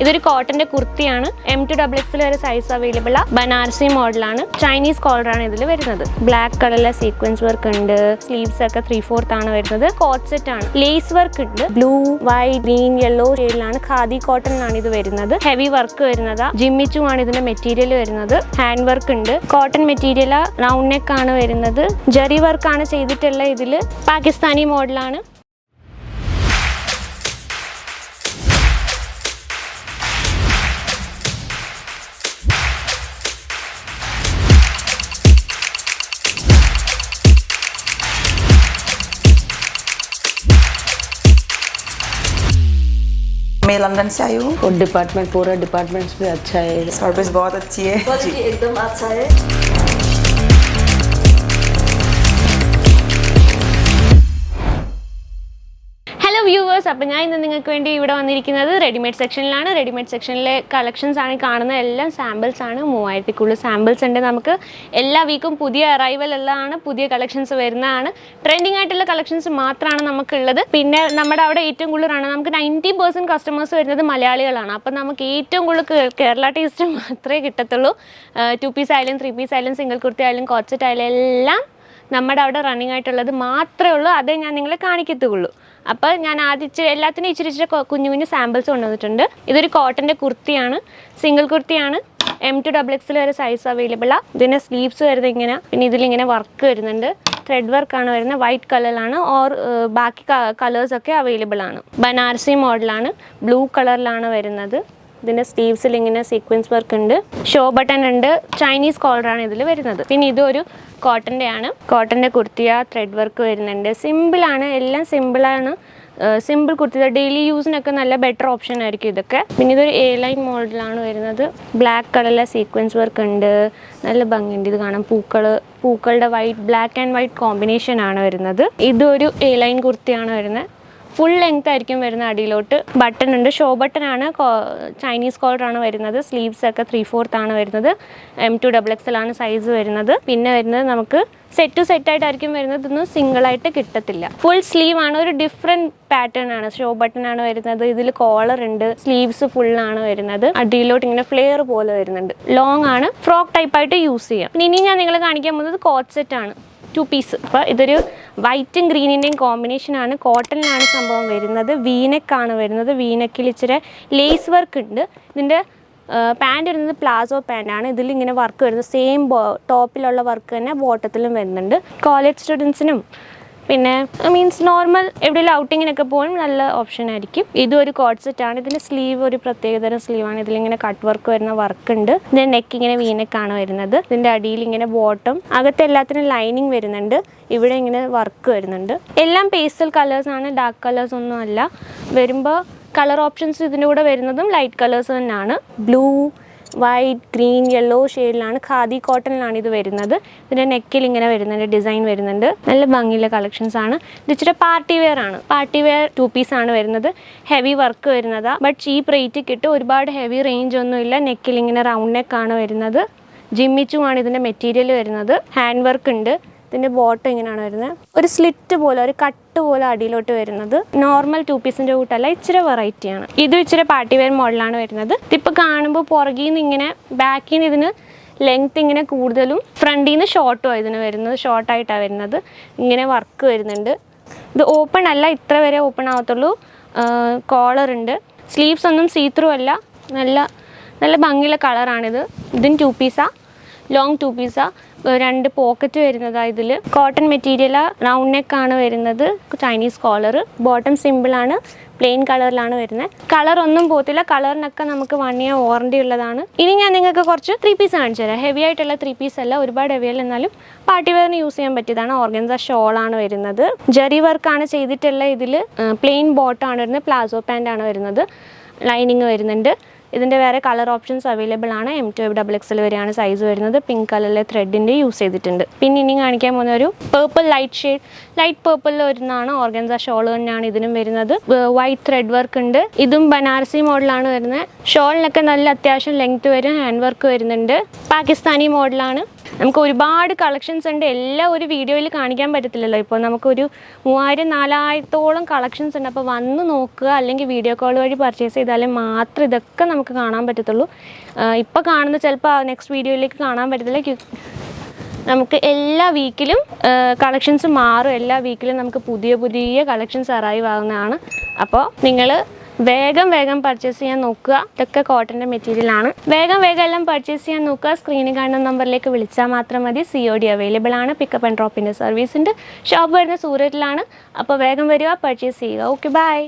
ഇതൊരു കോട്ടന്റെ കുർത്തിയാണ്. M2XXL വരെ സൈസ് അവൈലബിൾ ആണ്. ബനാറസി മോഡലാണ്. ചൈനീസ് കോളറാണ് ഇതിൽ വരുന്നത്. ബ്ലാക്ക് കളറിലെ സീക്വൻസ് വർക്ക് ഉണ്ട്. സ്ലീവ്സ് ഒക്കെ 3/4 ആണ് വരുന്നത്. കോട്ട് സെറ്റ് ആണ്. ലേസ് വർക്ക് ഉണ്ട്. ബ്ലൂ, വൈറ്റ്, ഗ്രീൻ, യെല്ലോ ഷെയ്ഡിലാണ്. ഖാദി കോട്ടണിലാണ് ഇത് വരുന്നത്. ഹെവി വർക്ക് വരുന്നത്. ജിമ്മിച്ചു ആണ് ഇതിന്റെ മെറ്റീരിയൽ വരുന്നത്. ഹാൻഡ് വർക്ക് ഉണ്ട്. കോട്ടൺ മെറ്റീരിയൽ, റൗണ്ട് നെക്ക് ആണ് വരുന്നത്. ജറി വർക്ക് ആണ് ചെയ്തിട്ടുള്ള ഇതിൽ. പാകിസ്ഥാനി മോഡലാണ്. मैं लंदन से आई हूँ और डिपार्टमेंट पूरा डिपार्टमेंट्स भी अच्छा है, सर्विस बहुत अच्छी है जी एकदम अच्छा है। ഹലോ വ്യൂവേഴ്സ്, അപ്പോൾ ഞാൻ ഇന്ന് നിങ്ങൾക്ക് വേണ്ടി ഇവിടെ വന്നിരിക്കുന്നത് റെഡിമെയ്ഡ് സെക്ഷനിലാണ്. റെഡിമെയ്ഡ് സെക്ഷനിലെ കളക്ഷൻസ് ആണ് കാണുന്നത്. എല്ലാം സാമ്പിൾസ് ആണ്. 3000 സാമ്പിൾസ് ഉണ്ട്. നമുക്ക് എല്ലാ വീക്കും പുതിയ അറൈവൽ എല്ലാമാണ്, പുതിയ കളക്ഷൻസ് വരുന്നതാണ്. ട്രെൻഡിങ് ആയിട്ടുള്ള കളക്ഷൻസ് മാത്രമാണ് നമുക്കുള്ളത്. പിന്നെ നമ്മുടെ അവിടെ ഏറ്റവും കൂടുതലാണ് നമുക്ക് 90% കസ്റ്റമേഴ്സ് വരുന്നത് മലയാളികളാണ്. അപ്പം നമുക്ക് ഏറ്റവും കൂടുതൽ കേരള ടേസ്റ്റ് മാത്രമേ കിട്ടത്തുള്ളൂ. 2 പീസ് ആയാലും 3 പീസ് ആയാലും സിംഗിൾ കുർത്തി ആയാലും കോട്ട് സെറ്റ് ആയാലും എല്ലാം നമ്മുടെ അവിടെ റണ്ണിങ് ആയിട്ടുള്ളത് മാത്രമേ ഉള്ളൂ. അതേ ഞാൻ നിങ്ങളെ കാണിക്കത്തുള്ളൂ. അപ്പോൾ ഞാൻ ആദ്യം എല്ലാത്തിനും ഇച്ചിരി കുഞ്ഞു കുഞ്ഞു സാമ്പിൾസ് കൊണ്ടുവന്നിട്ടുണ്ട്. ഇതൊരു കോട്ടൻ്റെ കുർത്തിയാണ്. സിംഗിൾ കുർത്തിയാണ്. M2XXL വരെ സൈസ് അവൈലബിൾ ആണ്. ഇതിൻ്റെ സ്ലീവ്സ് വരുന്നത് ഇങ്ങനെ. പിന്നെ ഇതിലിങ്ങനെ വർക്ക് വരുന്നുണ്ട്. ത്രെഡ് വർക്കാണ് വരുന്നത്. വൈറ്റ് കളറിലാണ്. ഓർ ബാക്കി കളേഴ്സൊക്കെ അവൈലബിൾ ആണ്. ബനാറസി മോഡലാണ്. ബ്ലൂ കളറിലാണ് വരുന്നത്. ഇതിൻ്റെ സ്ലീവ്സിൽ ഇങ്ങനെ സീക്വൻസ് വർക്ക് ഉണ്ട്. ഷോ ബട്ടൺ ഉണ്ട്. ചൈനീസ് കോളറാണ് ഇതിൽ വരുന്നത്. പിന്നെ ഇതൊരു കോട്ടൻ്റെ ആണ്. കോട്ടൻ്റെ കുർത്തിയ ത്രെഡ് വർക്ക് വരുന്നുണ്ട്. സിമ്പിളാണ്, എല്ലാം സിമ്പിളാണ്. സിമ്പിൾ കുർത്തി ഡെയിലി യൂസിനൊക്കെ നല്ല ബെറ്റർ ഓപ്ഷൻ ആയിരിക്കും ഇതൊക്കെ. പിന്നെ ഇതൊരു A-ലൈൻ മോഡലാണ് വരുന്നത്. ബ്ലാക്ക് കളറിലെ സീക്വൻസ് വർക്ക് ഉണ്ട്. നല്ല ഭംഗിയുണ്ട്. ഇത് കാണാം. പൂക്കളുടെ white, black and white combination ആണ് വരുന്നത്. ഇതൊരു A-ലൈൻ കുർത്തിയാണ് വരുന്നത്. ഫുൾ ലെങ്ത് ആയിരിക്കും വരുന്ന. അടിയിലോട്ട് ബട്ടൺ ഉണ്ട്. ഷോ ബട്ടൺ ആണ്. ചൈനീസ് കോളറാണ് വരുന്നത്. സ്ലീവ്സ് ഒക്കെ 3/4 ആണ് വരുന്നത്. M2XXL ആണ് സൈസ് വരുന്നത്. പിന്നെ വരുന്നത് നമുക്ക് സെറ്റ് ടു സെറ്റ് ആയിട്ടായിരിക്കും വരുന്നത്. ഇതൊന്നും സിംഗിളായിട്ട് കിട്ടത്തില്ല. ഫുൾ സ്ലീവ് ആണ്. ഒരു ഡിഫറെൻറ്റ് പാറ്റേൺ ആണ്. ഷോ ബട്ടൺ ആണ് വരുന്നത്. ഇതിൽ കോളർ ഉണ്ട്. സ്ലീവ്സ് ഫുൾ ആണ് വരുന്നത്. അടിയിലോട്ട് ഇങ്ങനെ ഫ്ലെയർ പോലെ വരുന്നുണ്ട്. ലോങ് ആണ്. ഫ്രോക്ക് ടൈപ്പായിട്ട് യൂസ് ചെയ്യാം. പിന്നെ ഇനി ഞാൻ നിങ്ങളെ കാണിക്കാൻ പോകുന്നത് കോട്ട് സെറ്റ് ആണ്. 2 പീസ്. അപ്പോൾ ഇതൊരു വൈറ്റും ഗ്രീനിൻ്റെയും കോമ്പിനേഷനാണ്. കോട്ടണിലാണ് സംഭവം വരുന്നത്. വീനെക്കാണ് വരുന്നത്. വീനെക്കിൽ ഇച്ചിരി ലേസ് വർക്ക് ഉണ്ട്. ഇതിൻ്റെ പാൻറ് വരുന്നത് പ്ലാസോ പാൻറ്റാണ്. ഇതിലിങ്ങനെ വർക്ക് വരുന്നത്. സെയിം ടോപ്പിലുള്ള വർക്ക് തന്നെ ബോട്ടത്തിലും വരുന്നുണ്ട്. കോളേജ് സ്റ്റുഡൻസിനും പിന്നെ മീൻസ് നോർമൽ എവിടെയെങ്കിലും ഔട്ടിങ്ങിനൊക്കെ പോകും നല്ല ഓപ്ഷൻ ആയിരിക്കും. ഇതും ഒരു കോട്ട് സെറ്റാണ്. ഇതിൻ്റെ സ്ലീവ് ഒരു പ്രത്യേകതരം സ്ലീവാണ്. ഇതിലിങ്ങനെ കട്ട് വർക്ക് വരുന്ന വർക്ക് ഉണ്ട്. ഇതിൻ്റെ നെക്ക് ഇങ്ങനെ വീനെക്കാണ് വരുന്നത്. ഇതിൻ്റെ അടിയിൽ ഇങ്ങനെ ബോട്ടം, അകത്ത് എല്ലാത്തിനും ലൈനിങ് വരുന്നുണ്ട്. ഇവിടെ ഇങ്ങനെ വർക്ക് വരുന്നുണ്ട്. എല്ലാം പേസ്റ്റൽ കളേഴ്സാണ്. ഡാർക്ക് കളേഴ്സ് ഒന്നും അല്ല. വരുമ്പോൾ കളർ ഓപ്ഷൻസ് ഇതിൻ്റെ കൂടെ വരുന്നതും ലൈറ്റ് കളേഴ്സ് തന്നെയാണ്. ബ്ലൂ, വൈറ്റ്, ഗ്രീൻ, യെല്ലോ ഷെയ്ഡിലാണ്. ഖാദി കോട്ടണിലാണ് ഇത് വരുന്നത്. ഇതിൻ്റെ നെക്കിൽ ഇങ്ങനെ വരുന്നുണ്ട്. ഡിസൈൻ വരുന്നുണ്ട്. നല്ല ഭംഗിയുള്ള കളക്ഷൻസ് ആണ്. ഇത് ഇച്ചിരി പാർട്ടി വെയർ ആണ്. പാർട്ടി വെയർ 2 പീസ് ആണ് വരുന്നത്. ഹെവി വർക്ക് വരുന്നതാണ്. ബട്ട് ചീപ്പ് റേറ്റ് കിട്ടും. ഒരുപാട് ഹെവി റേഞ്ച് ഒന്നുമില്ല. നെക്കിൽ ഇങ്ങനെ റൗണ്ട് നെക്കാണ് വരുന്നത്. ജിമ്മിച്ചു ആണ് ഇതിൻ്റെ മെറ്റീരിയൽ വരുന്നത്. ഹാൻഡ് വർക്ക് ഉണ്ട്. ഇതിൻ്റെ ബോട്ടം ഇങ്ങനെയാണ് വരുന്നത്. ഒരു സ്ലിറ്റ് പോലെ, ഒരു കട്ട് പോലെ അടിയിലോട്ട് വരുന്നത്. നോർമൽ 2 പീസിൻ്റെ കൂട്ടല്ല, ഇച്ചിരി വെറൈറ്റിയാണ്. ഇതും ഇച്ചിരി പാർട്ടി വെയർ മോഡലാണ് വരുന്നത്. ഇതിപ്പോൾ കാണുമ്പോൾ പുറകിൽ നിന്ന് ഇങ്ങനെ, ബാക്കിൽ നിന്ന് ഇതിന് ലെങ്ത് ഇങ്ങനെ കൂടുതലും, ഫ്രണ്ടിൽ നിന്ന് ഷോർട്ടും ഇതിന് വരുന്നത്. ഷോർട്ടായിട്ടാണ് വരുന്നത്. ഇങ്ങനെ വർക്ക് വരുന്നുണ്ട്. ഇത് ഓപ്പൺ അല്ല, ഇത്ര വരെ ഓപ്പൺ ആവത്തുള്ളൂ. കോളർ ഉണ്ട്. സ്ലീവ്സ് ഒന്നും സീത്രൂ അല്ല. നല്ല ഭംഗിയുള്ള കളറാണിത്. ഇതിന് 2 പീസാണ്. ലോങ് 2 പീസാണ്. 2 പോക്കറ്റ് വരുന്നതാണ്. ഇതിൽ കോട്ടൺ മെറ്റീരിയലാണ്. റൗണ്ട് നെക്കാണ് വരുന്നത്. Chinese collar. ബോട്ടം സിമ്പിളാണ്. പ്ലെയിൻ കളറിലാണ് വരുന്നത്. കളർ ഒന്നും പോകത്തില്ല. കളറിനൊക്കെ നമുക്ക് 1 ഇയർ വാറണ്ടി ഉള്ളതാണ്. ഇനി ഞാൻ നിങ്ങൾക്ക് കുറച്ച് 3 പീസ് കാണിച്ചു തരാം. ഹെവി ആയിട്ടുള്ള 3 പീസ് അല്ല, ഒരുപാട് ഹെവി അല്ല, എന്നാലും പാർട്ടി വെയറിന് യൂസ് ചെയ്യാൻ പറ്റിയതാണ്. ഓർഗൻസ ഷോളാണ് വരുന്നത്. ജറി വർക്കാണ് ചെയ്തിട്ടുള്ള. ഇതിൽ പ്ലെയിൻ ബോട്ടമാണ് വരുന്നത്. പ്ലാസോ പാൻ്റ് ആണ് വരുന്നത്. ലൈനിങ് വരുന്നുണ്ട്. ഇതിൻ്റെ വേറെ കളർ ഓപ്ഷൻസ് അവൈലബിൾ ആണ്. M2XXL വരെയാണ് സൈസ് വരുന്നത്. പിങ്ക് കളറിലെ ത്രെഡിൻ്റെ യൂസ് ചെയ്തിട്ടുണ്ട്. പിന്നെ ഇനി കാണിക്കാൻ പോകുന്ന ഒരു പേർപ്പിൾ ലൈറ്റ് പേർപ്പിളിൽ വരുന്നതാണ്. ഓർഗൻസ ഷോൾ തന്നെയാണ് ഇതിനും വരുന്നത്. വൈറ്റ് ത്രെഡ് വർക്ക് ഉണ്ട്. ഇതും ബനാറസി മോഡലാണ് വരുന്നത്. ഷോളിനൊക്കെ നല്ല അത്യാവശ്യം ലെങ്ത് വരും. ഹാൻഡ് വർക്ക് വരുന്നുണ്ട്. പാകിസ്ഥാനി മോഡലാണ്. നമുക്ക് ഒരുപാട് കളക്ഷൻസ് ഉണ്ട്. എല്ലാം ഒരു വീഡിയോയിൽ കാണിക്കാൻ പറ്റത്തില്ലല്ലോ. ഇപ്പോൾ നമുക്കൊരു 3000-4000 കളക്ഷൻസ് ഉണ്ട്. അപ്പോൾ വന്ന് നോക്കുക, അല്ലെങ്കിൽ വീഡിയോ കോൾ വഴി പർച്ചേസ് ചെയ്താലേ മാത്രം ഇതൊക്കെ നമുക്ക് കാണാൻ പറ്റത്തുള്ളൂ. ഇപ്പോൾ കാണുന്ന ചിലപ്പോൾ നെക്സ്റ്റ് വീഡിയോയിലേക്ക് കാണാൻ പറ്റത്തില്ല. നമുക്ക് എല്ലാ വീക്കിലും കളക്ഷൻസ് മാറും. എല്ലാ വീക്കിലും നമുക്ക് പുതിയ പുതിയ കളക്ഷൻസ് അറൈവ് ആകുന്നതാണ്. അപ്പോൾ നിങ്ങൾ വേഗം പർച്ചേസ് ചെയ്യാൻ നോക്കുക. ഇതൊക്കെ കോട്ടൻ്റെ മെറ്റീരിയലാണ്. വേഗം എല്ലാം പർച്ചേസ് ചെയ്യാൻ നോക്കുക. സ്ക്രീനിൽ കാണുന്ന നമ്പറിലേക്ക് വിളിച്ചാൽ മാത്രം മതി. COD അവൈലബിൾ ആണ്. പിക്കപ്പ് ആൻഡ് ഡ്രോപ്പിൻ്റെ സർവീസ് ഉണ്ട്. ഷോപ്പ് വരുന്ന സൂരറ്റിലാണ്. അപ്പോൾ വേഗം വരിക, പർച്ചേസ് ചെയ്യുക. Okay, by.